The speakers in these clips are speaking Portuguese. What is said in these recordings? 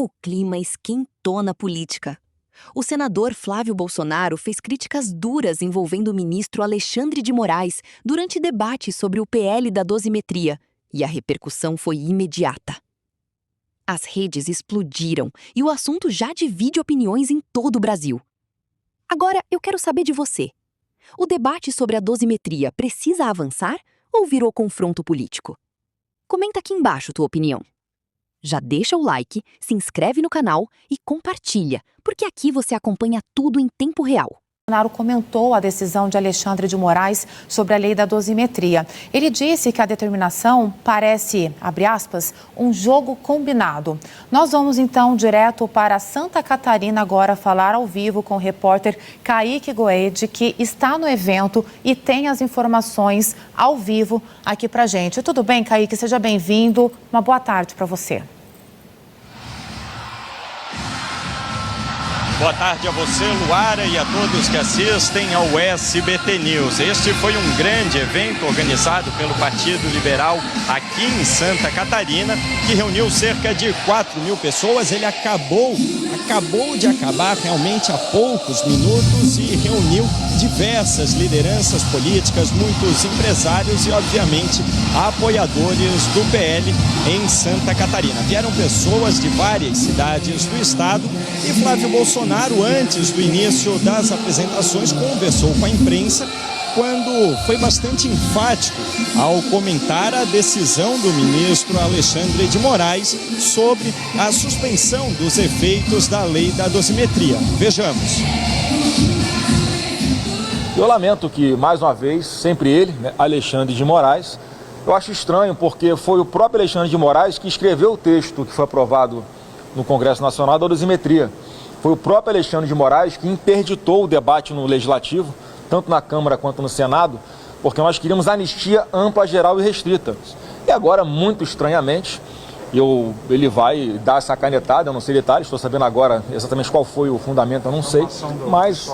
O clima esquentou na política. O senador Flávio Bolsonaro fez críticas duras envolvendo o ministro Alexandre de Moraes durante debate sobre o PL da dosimetria, e a repercussão foi imediata. As redes explodiram e o assunto já divide opiniões em todo o Brasil. Agora, eu quero saber de você. O debate sobre a dosimetria precisa avançar ou virou confronto político? Comenta aqui embaixo tua opinião. Já deixa o like, se inscreve no canal e compartilha, porque aqui você acompanha tudo em tempo real. Bolsonaro comentou a decisão de Alexandre de Moraes sobre a lei da dosimetria. Ele disse que a determinação parece, abre aspas, um jogo combinado. Nós vamos então direto para Santa Catarina agora falar ao vivo com o repórter Kaique Goede, que está no evento e tem as informações ao vivo aqui pra gente. Tudo bem, Kaique? Seja bem-vindo. Uma boa tarde para você. Boa tarde a você, Luara, e a todos que assistem ao SBT News. Este foi um grande evento organizado pelo Partido Liberal aqui em Santa Catarina, que reuniu cerca de 4.000 pessoas. Ele acabou de acabar realmente há poucos minutos e reuniu diversas lideranças políticas, muitos empresários e, obviamente, apoiadores do PL em Santa Catarina. Vieram pessoas de várias cidades do estado e Flávio Bolsonaro, antes do início das apresentações, conversou com a imprensa quando foi bastante enfático ao comentar a decisão do ministro Alexandre de Moraes sobre a suspensão dos efeitos da lei da dosimetria. Vejamos. Eu lamento que, mais uma vez, sempre ele, Alexandre de Moraes, eu acho estranho porque foi o próprio Alexandre de Moraes que escreveu o texto que foi aprovado no Congresso Nacional da dosimetria. Foi o próprio Alexandre de Moraes que interditou o debate no Legislativo, tanto na Câmara quanto no Senado, porque nós queríamos anistia ampla, geral e restrita. E agora, muito estranhamente, ele vai dar essa canetada, eu não sei detalhes, estou sabendo agora exatamente qual foi o fundamento, eu não sei, mas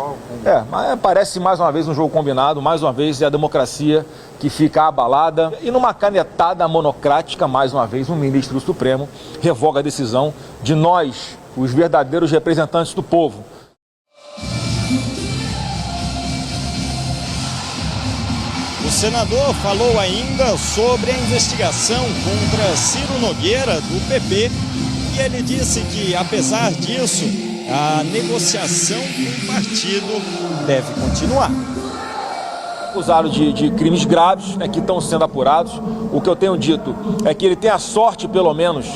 parece mais uma vez um jogo combinado, mais uma vez é a democracia que fica abalada e numa canetada monocrática, mais uma vez, um ministro do Supremo revoga a decisão de nós, os verdadeiros representantes do povo. O senador falou ainda sobre a investigação contra Ciro Nogueira, do PP, e ele disse que, apesar disso, a negociação com o partido deve continuar. Acusado de crimes graves, que estão sendo apurados. O que eu tenho dito é que ele tem a sorte, pelo menos,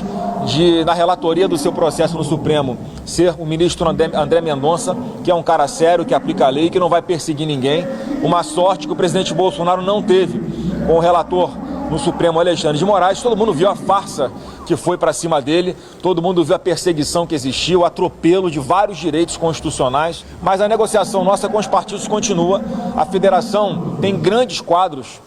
de, na relatoria do seu processo no Supremo, ser o ministro André Mendonça, que é um cara sério, que aplica a lei e que não vai perseguir ninguém. Uma sorte que o presidente Bolsonaro não teve com o relator no Supremo, Alexandre de Moraes. Todo mundo viu a farsa que foi para cima dele, todo mundo viu a perseguição que existiu, o atropelo de vários direitos constitucionais, mas a negociação nossa com os partidos continua. A federação tem grandes quadros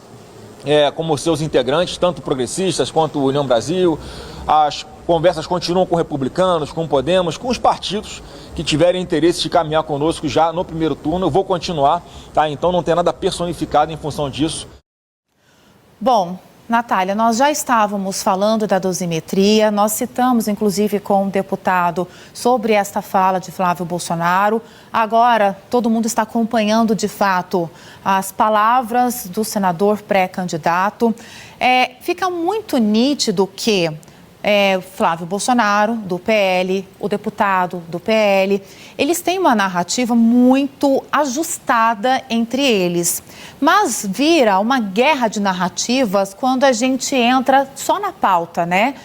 como seus integrantes, tanto progressistas quanto União Brasil. As conversas continuam com republicanos, com Podemos, com os partidos que tiverem interesse de caminhar conosco já no primeiro turno. Eu vou continuar, tá? Então não tem nada personificado em função disso. Bom, Natália, nós já estávamos falando da dosimetria, nós citamos inclusive com um deputado sobre esta fala de Flávio Bolsonaro. Agora, todo mundo está acompanhando de fato as palavras do senador pré-candidato. Fica muito nítido que Flávio Bolsonaro, do PL, o deputado do PL, eles têm uma narrativa muito ajustada entre eles. Mas vira uma guerra de narrativas quando a gente entra só na pauta, né?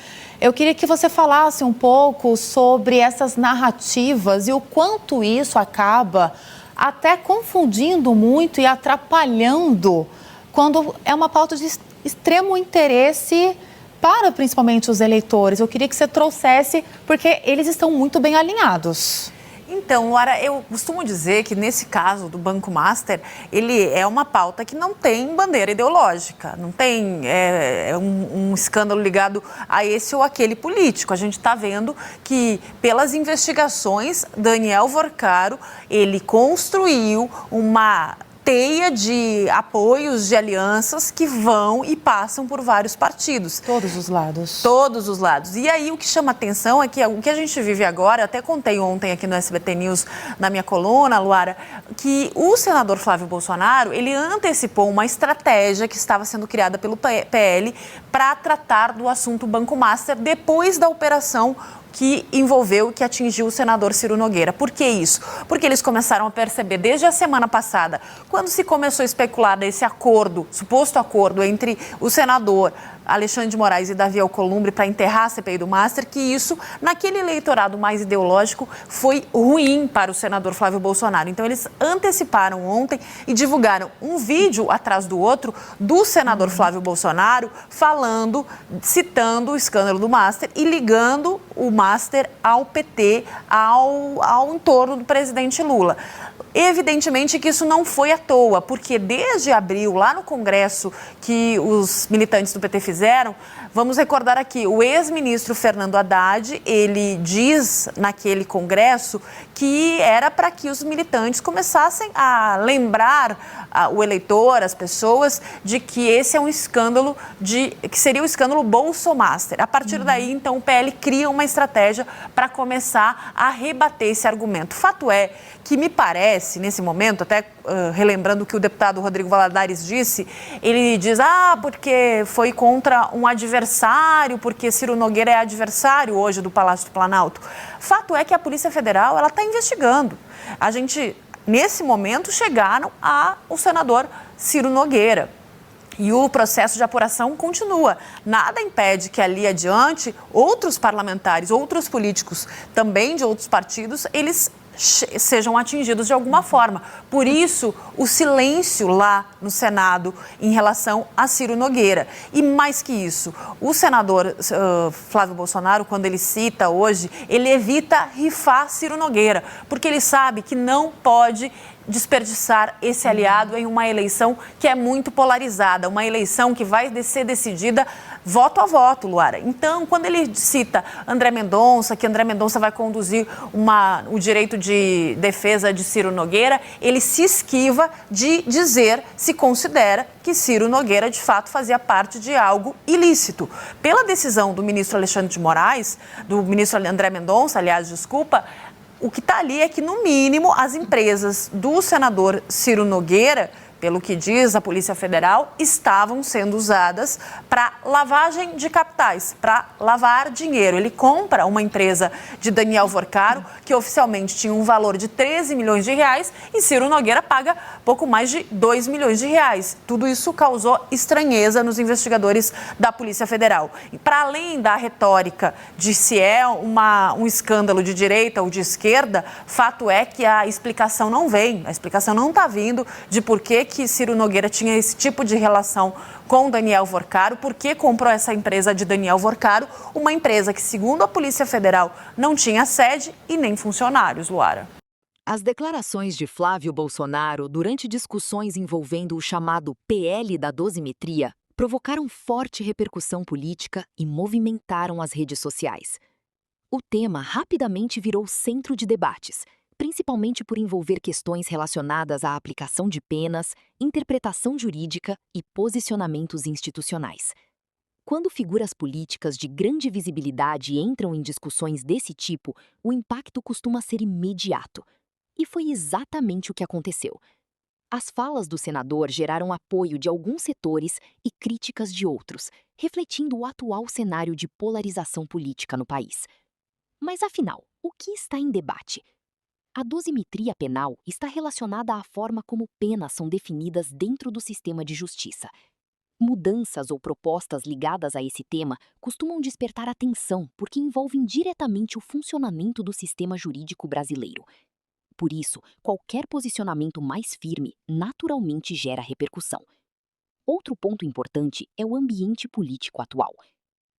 Eu queria que você falasse um pouco sobre essas narrativas e o quanto isso acaba até confundindo muito e atrapalhando quando é uma pauta de extremo interesse para principalmente os eleitores. Eu queria que você trouxesse, porque eles estão muito bem alinhados. Então, Lara, eu costumo dizer que nesse caso do Banco Master, ele é uma pauta que não tem bandeira ideológica, não tem um escândalo ligado a esse ou aquele político. A gente está vendo que, pelas investigações, Daniel Vorcaro, ele construiu uma teia de apoios, de alianças que vão e passam por vários partidos. Todos os lados. Todos os lados. E aí o que chama atenção é que o que a gente vive agora, eu até contei ontem aqui no SBT News, na minha coluna, Luara, que o senador Flávio Bolsonaro, ele antecipou uma estratégia que estava sendo criada pelo PL para tratar do assunto Banco Master depois da operação que envolveu e que atingiu o senador Ciro Nogueira. Por que isso? Porque eles começaram a perceber desde a semana passada, quando se começou a especular desse acordo, suposto acordo entre o senador Alexandre de Moraes e Davi Alcolumbre para enterrar a CPI do Master, que isso, naquele eleitorado mais ideológico, foi ruim para o senador Flávio Bolsonaro. Então, eles anteciparam ontem e divulgaram um vídeo atrás do outro do senador Flávio Bolsonaro falando, citando o escândalo do Master e ligando o Master ao PT, ao entorno do presidente Lula. Evidentemente que isso não foi à toa, porque desde abril, lá no Congresso que os militantes do PT fizeram, vamos recordar aqui, o ex-ministro Fernando Haddad, ele diz naquele Congresso que era para que os militantes começassem a lembrar o eleitor, as pessoas, de que esse é um escândalo, que seria o escândalo Bolsomaster. A partir daí, então, o PL cria uma estratégia para começar a rebater esse argumento. Fato é que me parece, nesse momento, até relembrando o que o deputado Rodrigo Valadares disse, ele diz, porque foi contra um adversário, porque Ciro Nogueira é adversário hoje do Palácio do Planalto. Fato é que a Polícia Federal, ela está investigando. A gente, nesse momento, chegaram ao senador Ciro Nogueira. E o processo de apuração continua. Nada impede que ali adiante outros parlamentares, outros políticos, também de outros partidos, eles sejam atingidos de alguma forma. Por isso, o silêncio lá no Senado em relação a Ciro Nogueira. E mais que isso, o senador Flávio Bolsonaro, quando ele cita hoje, ele evita rifar Ciro Nogueira, porque ele sabe que não pode desperdiçar esse aliado em uma eleição que é muito polarizada, uma eleição que vai ser decidida voto a voto, Luara. Então, quando ele cita André Mendonça, que André Mendonça vai conduzir o direito de defesa de Ciro Nogueira, ele se esquiva de dizer se considera que Ciro Nogueira, de fato, fazia parte de algo ilícito. Pela decisão do ministro Alexandre de Moraes, do ministro André Mendonça, aliás, desculpa, o que está ali é que, no mínimo, as empresas do senador Ciro Nogueira, pelo que diz a Polícia Federal, estavam sendo usadas para lavagem de capitais, para lavar dinheiro. Ele compra uma empresa de Daniel Vorcaro, que oficialmente tinha um valor de 13 milhões de reais, e Ciro Nogueira paga pouco mais de 2 milhões de reais. Tudo isso causou estranheza nos investigadores da Polícia Federal. E para além da retórica de se é um escândalo de direita ou de esquerda, fato é que a explicação não vem, a explicação não está vindo de por que Ciro Nogueira tinha esse tipo de relação com Daniel Vorcaro, por que comprou essa empresa de Daniel Vorcaro, uma empresa que, segundo a Polícia Federal, não tinha sede e nem funcionários, Luara. As declarações de Flávio Bolsonaro durante discussões envolvendo o chamado PL da dosimetria provocaram forte repercussão política e movimentaram as redes sociais. O tema rapidamente virou centro de debates, principalmente por envolver questões relacionadas à aplicação de penas, interpretação jurídica e posicionamentos institucionais. Quando figuras políticas de grande visibilidade entram em discussões desse tipo, o impacto costuma ser imediato. E foi exatamente o que aconteceu. As falas do senador geraram apoio de alguns setores e críticas de outros, refletindo o atual cenário de polarização política no país. Mas, afinal, o que está em debate? A dosimetria penal está relacionada à forma como penas são definidas dentro do sistema de justiça. Mudanças ou propostas ligadas a esse tema costumam despertar atenção porque envolvem diretamente o funcionamento do sistema jurídico brasileiro. Por isso, qualquer posicionamento mais firme naturalmente gera repercussão. Outro ponto importante é o ambiente político atual.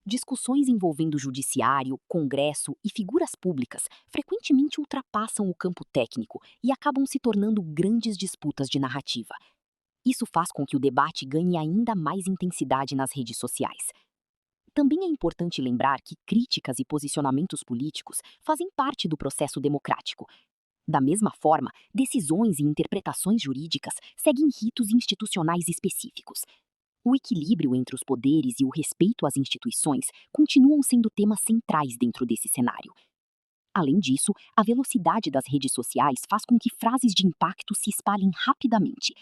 Discussões envolvendo judiciário, Congresso e figuras públicas frequentemente ultrapassam o campo técnico e acabam se tornando grandes disputas de narrativa. Isso faz com que o debate ganhe ainda mais intensidade nas redes sociais. Também é importante lembrar que críticas e posicionamentos políticos fazem parte do processo democrático. Da mesma forma, decisões e interpretações jurídicas seguem ritos institucionais específicos. O equilíbrio entre os poderes e o respeito às instituições continuam sendo temas centrais dentro desse cenário. Além disso, a velocidade das redes sociais faz com que frases de impacto se espalhem rapidamente.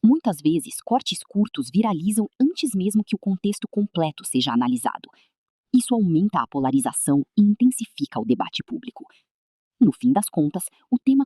Muitas vezes, cortes curtos viralizam antes mesmo que o contexto completo seja analisado. Isso aumenta a polarização e intensifica o debate público. No fim das contas, o tema